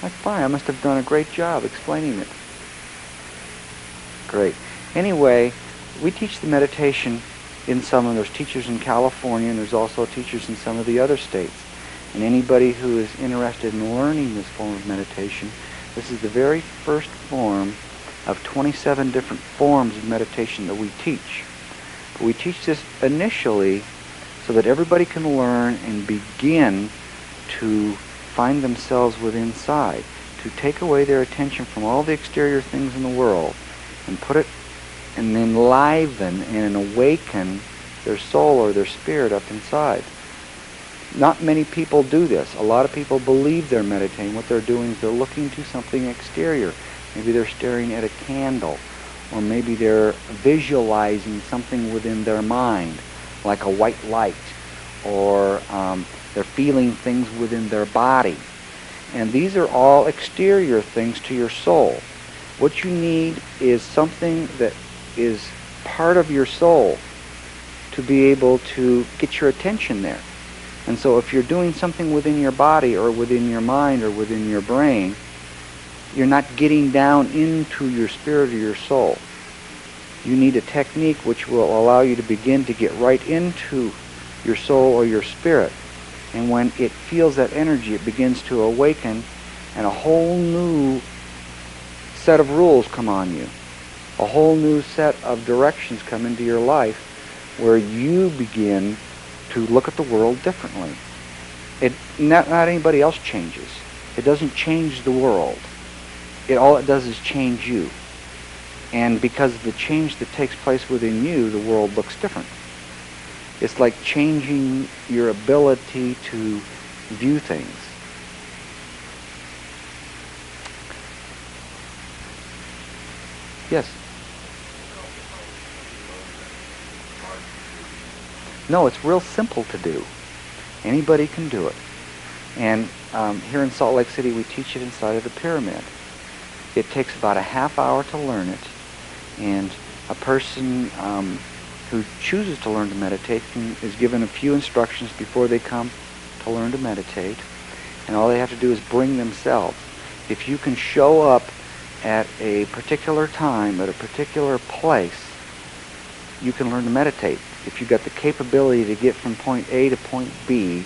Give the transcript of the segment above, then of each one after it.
Like, fine, I must have done a great job explaining it. Great. Anyway, we teach the meditation in some of there's teachers in California, and there's also teachers in some of the other states. And anybody who is interested in learning this form of meditation, this is the very first form of 27 different forms of meditation that we teach. But we teach this initially so that everybody can learn and begin to find themselves within inside, to take away their attention from all the exterior things in the world and put it and enliven and awaken their soul or their spirit up inside. Not many people do this. A lot of people believe they're meditating. What they're doing is they're looking to something exterior. Maybe they're staring at a candle, or maybe they're visualizing something within their mind, like a white light, or they're feeling things within their body. And these are all exterior things to your soul. What you need is something that is part of your soul to be able to get your attention there. And so if you're doing something within your body or within your mind or within your brain, you're not getting down into your spirit or your soul. You need a technique which will allow you to begin to get right into your soul or your spirit. And when it feels that energy, it begins to awaken, and a whole new set of rules come on you. A whole new set of directions come into your life where you begin to look at the world differently. Not anybody else changes. It doesn't change the world. All it does is change you. And because of the change that takes place within you, the world looks different. It's like changing your ability to view things. Yes? No, it's real simple to do. Anybody can do it. And here in Salt Lake City, we teach it inside of the pyramid. It takes about a half hour to learn it. And a person who chooses to learn to meditate is given a few instructions before they come to learn to meditate. And all they have to do is bring themselves. If you can show up at a particular time, at a particular place, you can learn to meditate. If you've got the capability to get from point A to point B,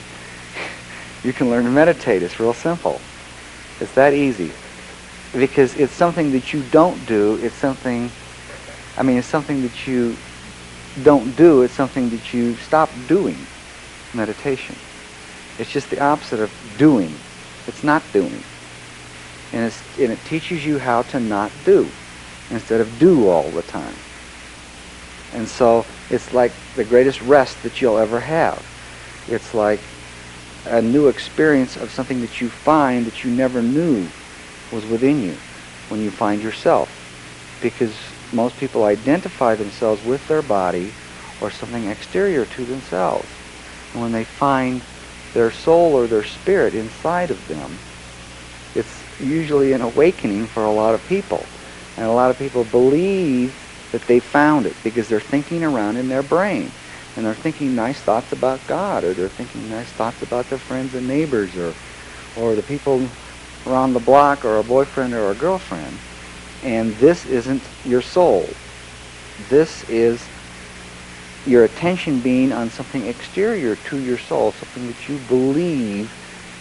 you can learn to meditate. It's real simple. It's that easy. Because it's something that you don't do. It's something that you don't do. It's something that you stop doing, meditation. It's just the opposite of doing. It's not doing. And it teaches you how to not do instead of do all the time. And so it's like the greatest rest that you'll ever have. It's like a new experience of something that you find that you never knew was within you when you find yourself. Because most people identify themselves with their body or something exterior to themselves. And when they find their soul or their spirit inside of them, it's usually an awakening for a lot of people. And a lot of people believe that they found it because they're thinking around in their brain. And they're thinking nice thoughts about God, or they're thinking nice thoughts about their friends and neighbors, or the people around the block, or a boyfriend or a girlfriend. And this isn't your soul. This is your attention being on something exterior to your soul, something that you believe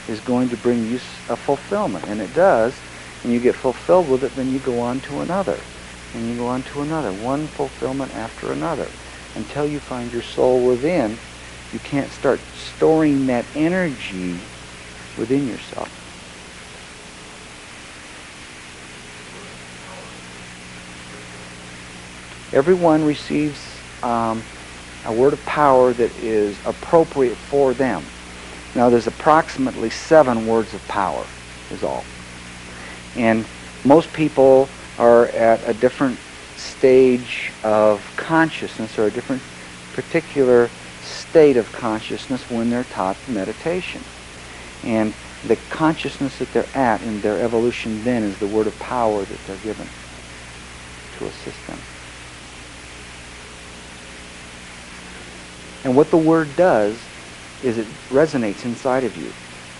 is going to bring you a fulfillment. And it does. And you get fulfilled with it, then you go on to another. And you go on to another. One fulfillment after another. Until you find your soul within, you can't start storing that energy within yourself. Everyone receives a word of power that is appropriate for them. Now there's approximately 7 words of power, is all. And most people are at a different stage of consciousness, or a different particular state of consciousness when they're taught meditation. And the consciousness that they're at in their evolution then is the word of power that they're given to assist them. And what the word does is it resonates inside of you,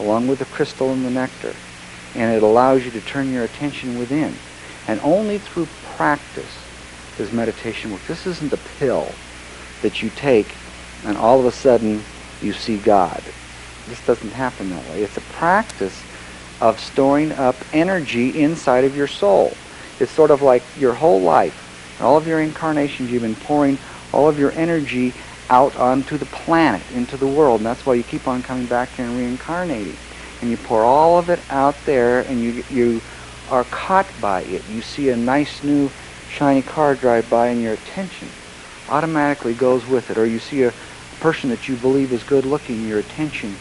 along with the crystal and the nectar. and it allows you to turn your attention within. And only through practice does meditation work. This isn't a pill that you take and all of a sudden you see God. This doesn't happen that way. It's a practice of storing up energy inside of your soul. It's sort of like your whole life, all of your incarnations, you've been pouring all of your energy out onto the planet, into the world, and that's why you keep on coming back here and reincarnating. And you pour all of it out there, and you are caught by it. You see a nice new shiny car drive by, and your attention automatically goes with it. Or you see a person that you believe is good looking, your attention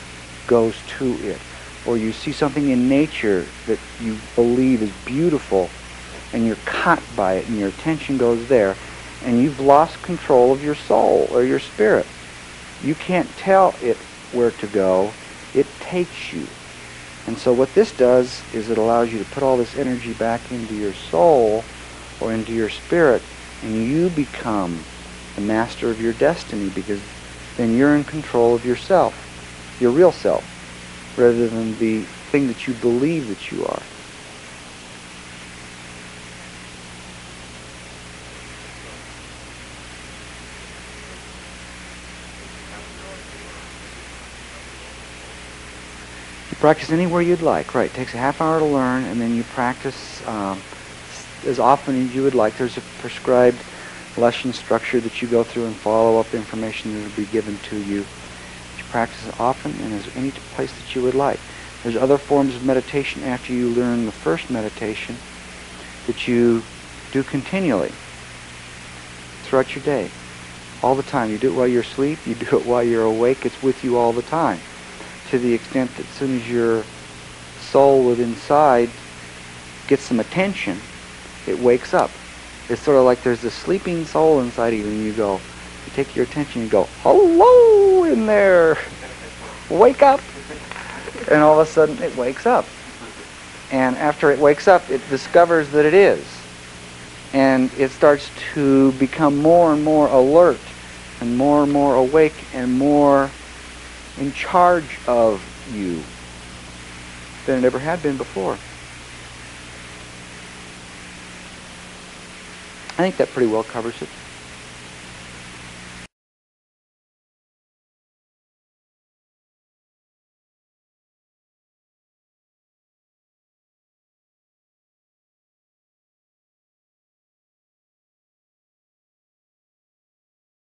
goes to it. Or you see something in nature that you believe is beautiful, and you're caught by it, and your attention goes there, and you've lost control of your soul or your spirit. You can't tell it where to go. It takes you. And so what this does is it allows you to put all this energy back into your soul or into your spirit, and you become the master of your destiny, because then you're in control of yourself, your real self, rather than the thing that you believe that you are. Practice anywhere you'd like. Right, it takes a half hour to learn, and then you practice as often as you would like. There's a prescribed lesson structure that you go through and follow up information that will be given to you. You practice as often and as any place that you would like. There's other forms of meditation after you learn the first meditation that you do continually throughout your day, all the time. You do it while you're asleep, you do it while you're awake. It's with you all the time, to the extent that as soon as your soul within inside gets some attention, it wakes up. It's sort of like there's this sleeping soul inside you, and you take your attention, you go, hello in there, wake up. And all of a sudden it wakes up. And after it wakes up, it discovers that it is. And it starts to become more and more alert, and more awake, and more in charge of you than it ever had been before. I think that pretty well covers it.